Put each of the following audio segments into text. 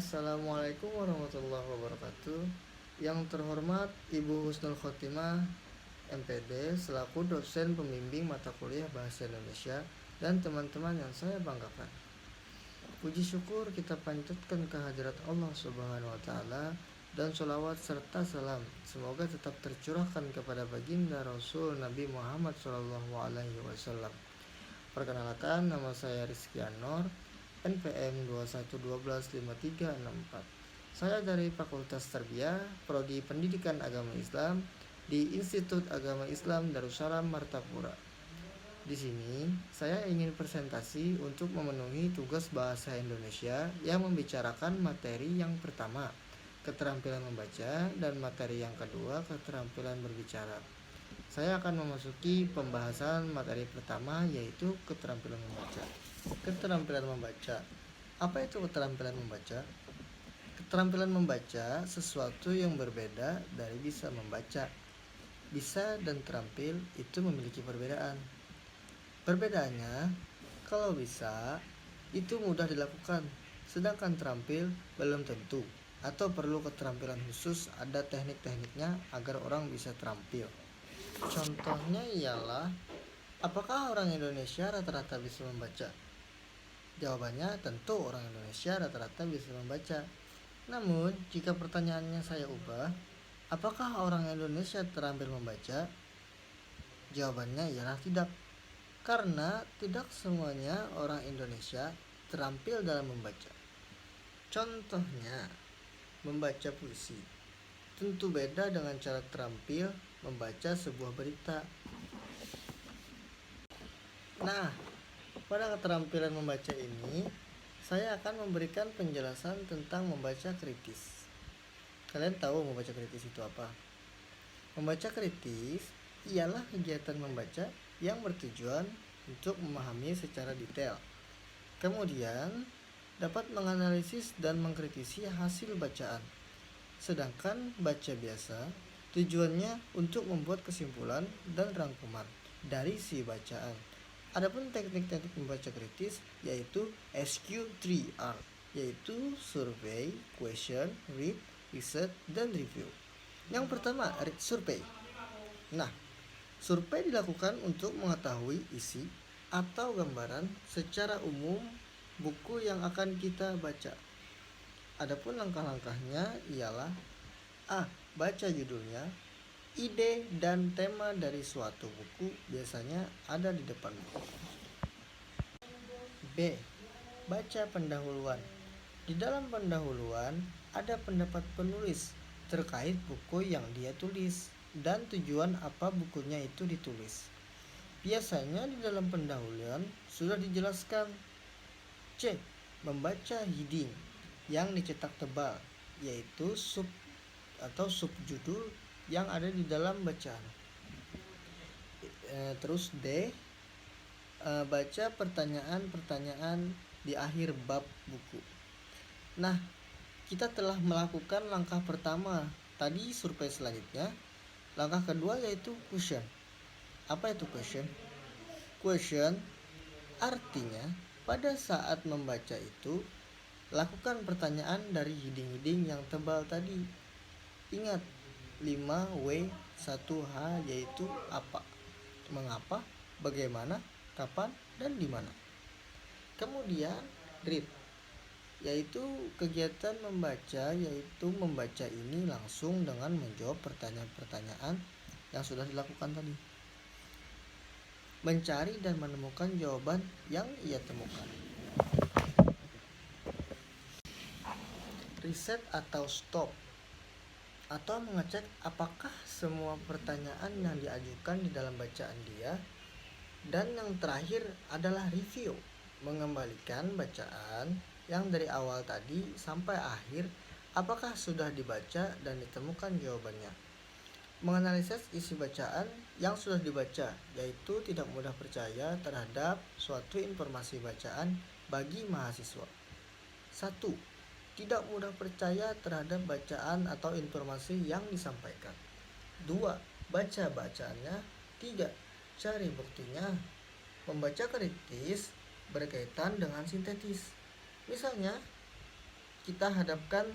Assalamualaikum warahmatullahi wabarakatuh. Yang terhormat Ibu Husnul Khotimah MPD selaku dosen pembimbing mata kuliah Bahasa Indonesia dan teman-teman yang saya banggakan. Puji syukur kita panjatkan kehadirat Allah Subhanahu wa taala dan sholawat serta salam semoga tetap tercurahkan kepada baginda Rasul Nabi Muhammad SAW. Perkenalkan, nama saya Rizky Anor, NPM 2112534. Saya dari Fakultas Tarbiyah, Prodi Pendidikan Agama Islam di Institut Agama Islam Darussalam Martapura. Di sini saya ingin presentasi untuk memenuhi tugas bahasa Indonesia yang membicarakan materi yang pertama, keterampilan membaca, dan materi yang kedua, keterampilan berbicara. Saya akan memasuki pembahasan materi pertama, yaitu keterampilan membaca. Keterampilan membaca. Apa itu keterampilan membaca? Keterampilan membaca sesuatu yang berbeda dari bisa membaca. Bisa dan terampil itu memiliki perbedaan. Perbedaannya, kalau bisa itu mudah dilakukan, sedangkan terampil belum tentu atau perlu keterampilan khusus, ada teknik-tekniknya agar orang bisa terampil. Contohnya ialah, apakah orang Indonesia rata-rata bisa membaca? Jawabannya tentu orang Indonesia rata-rata bisa membaca. Namun, jika pertanyaannya saya ubah, apakah orang Indonesia terampil membaca? Jawabannya ialah tidak. Karena tidak semuanya orang Indonesia terampil dalam membaca. Contohnya, membaca puisi. Tentu beda dengan cara terampil membaca sebuah berita. Nah, pada keterampilan membaca ini, saya akan memberikan penjelasan tentang membaca kritis. Kalian tahu membaca kritis itu apa? Membaca kritis ialah kegiatan membaca yang bertujuan untuk memahami secara detail, kemudian dapat menganalisis dan mengkritisi hasil bacaan. Sedangkan baca biasa tujuannya untuk membuat kesimpulan dan rangkuman dari si bacaan. Adapun teknik-teknik membaca kritis yaitu SQ3R, yaitu survey, question, read, research, dan review. Yang pertama, survey. Nah, survei dilakukan untuk mengetahui isi atau gambaran secara umum buku yang akan kita baca. Adapun langkah-langkahnya ialah: A. Baca judulnya. Ide dan tema dari suatu buku biasanya ada di depan buku. B. Baca pendahuluan. Di dalam pendahuluan ada pendapat penulis terkait buku yang dia tulis dan tujuan apa bukunya itu ditulis. Biasanya di dalam pendahuluan sudah dijelaskan. C. Membaca heading yang dicetak tebal, yaitu sub atau subjudul yang ada di dalam bacaan. Terus D. Baca pertanyaan-pertanyaan di akhir bab buku. Nah, kita telah melakukan langkah pertama tadi, survei. Selanjutnya, langkah kedua yaitu question. Apa itu question? Question artinya pada saat membaca itu lakukan pertanyaan dari heading-heading yang tebal tadi. Ingat 5W1H, yaitu apa, mengapa, bagaimana, kapan, dan di mana. Kemudian read, yaitu kegiatan membaca, yaitu membaca ini langsung dengan menjawab pertanyaan-pertanyaan yang sudah dilakukan tadi. Mencari dan menemukan jawaban yang ia temukan. Riset atau stop, atau mengecek apakah semua pertanyaan yang diajukan di dalam bacaan dia. Dan yang terakhir adalah review, mengembalikan bacaan yang dari awal tadi sampai akhir, apakah sudah dibaca dan ditemukan jawabannya. Menganalisis isi bacaan yang sudah dibaca, yaitu tidak mudah percaya terhadap suatu informasi bacaan bagi mahasiswa. 1. Tidak mudah percaya terhadap bacaan atau informasi yang disampaikan. 2. Baca bacaannya. 3. Cari buktinya. Membaca kritis berkaitan dengan sintetis. Misalnya, kita hadapkan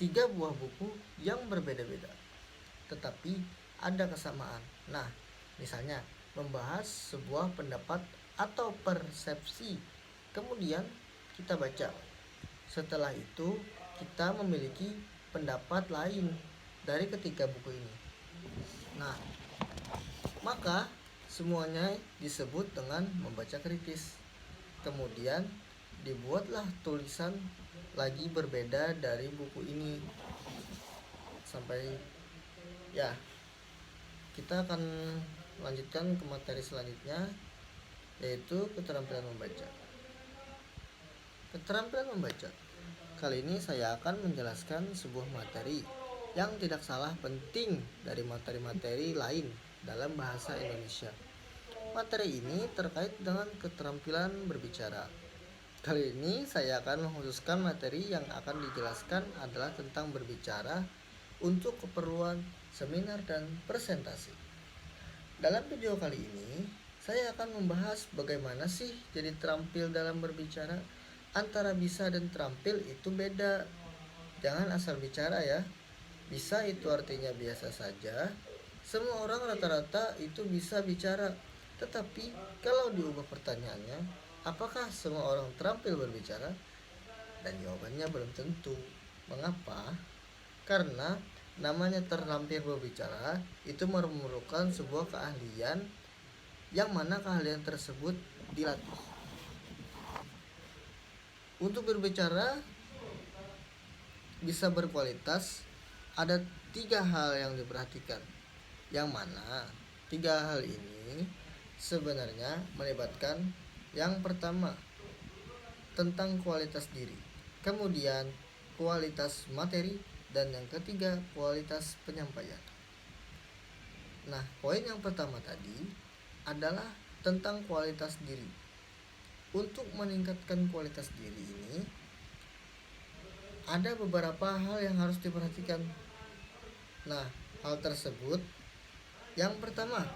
3 buah buku yang berbeda-beda, tetapi ada kesamaan. Nah, misalnya membahas sebuah pendapat atau persepsi, kemudian kita baca. Setelah itu, kita memiliki pendapat lain dari ketiga buku ini. Nah, maka semuanya disebut dengan membaca kritis. Kemudian dibuatlah tulisan lagi berbeda dari buku ini. Sampai ya, kita akan lanjutkan ke materi selanjutnya, yaitu keterampilan membaca. Keterampilan membaca. Kali ini saya akan menjelaskan sebuah materi yang tidak salah penting dari materi-materi lain dalam bahasa Indonesia. Materi ini terkait dengan keterampilan berbicara. Kali ini saya akan mengkhususkan materi yang akan dijelaskan adalah tentang berbicara untuk keperluan seminar dan presentasi. Dalam video kali ini, saya akan membahas bagaimana sih jadi terampil dalam berbicara. Antara bisa dan terampil itu beda. Jangan asal bicara ya. Bisa itu artinya biasa saja. Semua orang rata-rata itu bisa bicara. Tetapi kalau diubah pertanyaannya, apakah semua orang terampil berbicara? Dan jawabannya belum tentu. Mengapa? Karena namanya terampil berbicara itu memerlukan sebuah keahlian, yang mana keahlian tersebut dilatih. Untuk berbicara bisa berkualitas, ada 3 hal yang diperhatikan, yang mana 3 hal ini sebenarnya melibatkan yang pertama tentang kualitas diri, kemudian kualitas materi, dan yang ketiga kualitas penyampaian. Nah, poin yang pertama tadi adalah tentang kualitas diri. Untuk meningkatkan kualitas diri ini, ada beberapa hal yang harus diperhatikan. Nah, hal tersebut yang pertama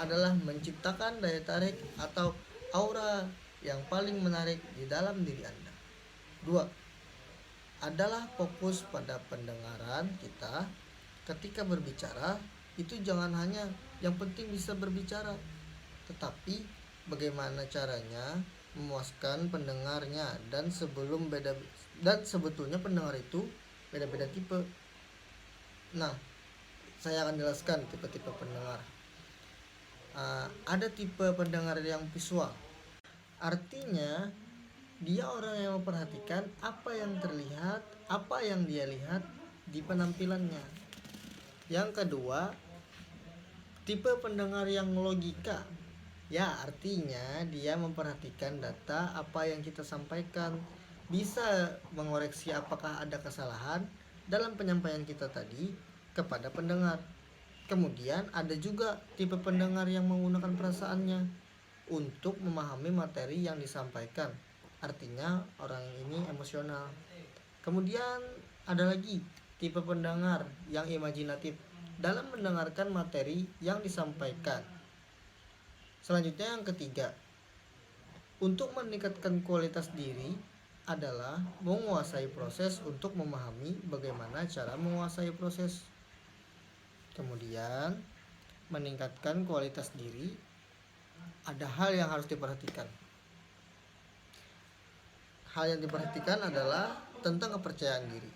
adalah menciptakan daya tarik atau aura yang paling menarik di dalam diri Anda. 2. Adalah fokus pada pendengaran kita ketika berbicara. Itu jangan hanya yang penting bisa berbicara, tetapi bagaimana caranya memuaskan pendengarnya, dan sebetulnya pendengar itu beda-beda tipe. Nah, saya akan jelaskan tipe-tipe pendengar. Ada tipe pendengar yang visual. Artinya dia orang yang memperhatikan apa yang terlihat, apa yang dia lihat di penampilannya. Yang kedua, tipe pendengar yang logika. Ya, artinya dia memperhatikan data apa yang kita sampaikan, bisa mengoreksi apakah ada kesalahan dalam penyampaian kita tadi kepada pendengar. Kemudian ada juga tipe pendengar yang menggunakan perasaannya untuk memahami materi yang disampaikan. Artinya orang ini emosional. Kemudian ada lagi tipe pendengar yang imajinatif dalam mendengarkan materi yang disampaikan. Selanjutnya yang ketiga, untuk meningkatkan kualitas diri adalah menguasai proses untuk memahami bagaimana cara menguasai proses. Kemudian meningkatkan kualitas diri, ada hal yang harus diperhatikan. Hal yang diperhatikan adalah tentang kepercayaan diri.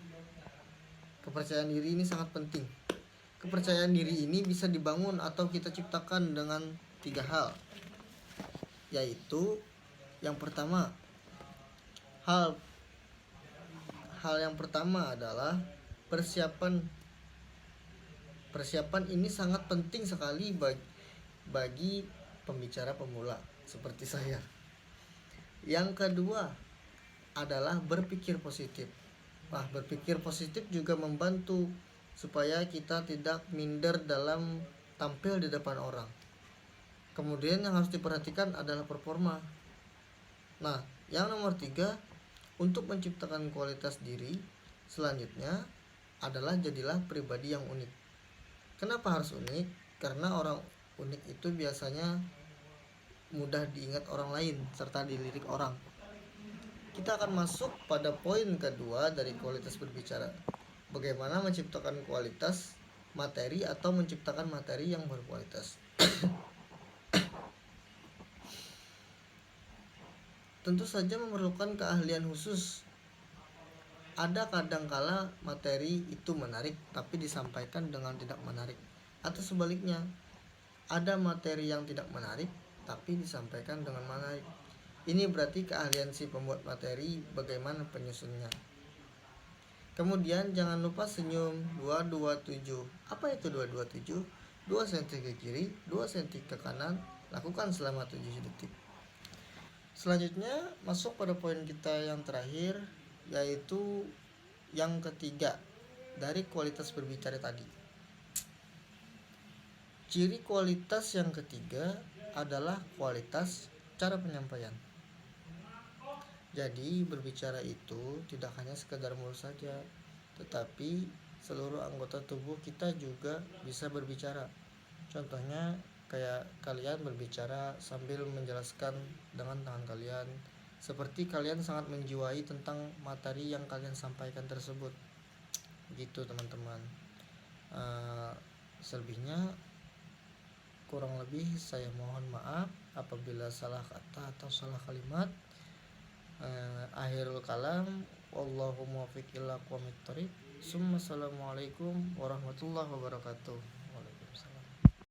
Kepercayaan diri ini sangat penting. Kepercayaan diri ini bisa dibangun atau kita ciptakan dengan 3 hal, yaitu yang pertama, hal yang pertama adalah persiapan. Persiapan ini sangat penting sekali bagi pembicara pemula seperti saya. Yang kedua adalah berpikir positif. Berpikir positif juga membantu supaya kita tidak minder dalam tampil di depan orang. Kemudian yang harus diperhatikan adalah performa. Nah, yang nomor 3, untuk menciptakan kualitas diri selanjutnya adalah jadilah pribadi yang unik. Kenapa harus unik? Karena orang unik itu biasanya mudah diingat orang lain serta dilirik orang. kita akan masuk pada poin kedua dari kualitas berbicara. Bagaimana menciptakan kualitas materi atau menciptakan materi yang berkualitas. Tentu saja memerlukan keahlian khusus. Ada kadangkala materi itu menarik tapi disampaikan dengan tidak menarik, atau sebaliknya, ada materi yang tidak menarik tapi disampaikan dengan menarik. Ini berarti keahlian si pembuat materi bagaimana penyusunnya. Kemudian jangan lupa senyum 227. Apa itu 227? 2 cm ke kiri, 2 cm ke kanan, lakukan selama 7 detik. Selanjutnya masuk pada poin kita yang terakhir, yaitu yang ketiga dari kualitas berbicara tadi. Ciri kualitas yang ketiga adalah kualitas cara penyampaian. Jadi berbicara itu tidak hanya sekedar mulut saja, tetapi seluruh anggota tubuh kita juga bisa berbicara. Contohnya kayak kalian berbicara sambil menjelaskan dengan tangan kalian, seperti kalian sangat menjiwai tentang materi yang kalian sampaikan tersebut. Gitu teman-teman. Selebihnya kurang lebih saya mohon maaf apabila salah kata atau salah kalimat. Akhirul kalam, wallahu muwaffiq ila aqwamit thoriq. Assalamualaikum warahmatullahi wabarakatuh.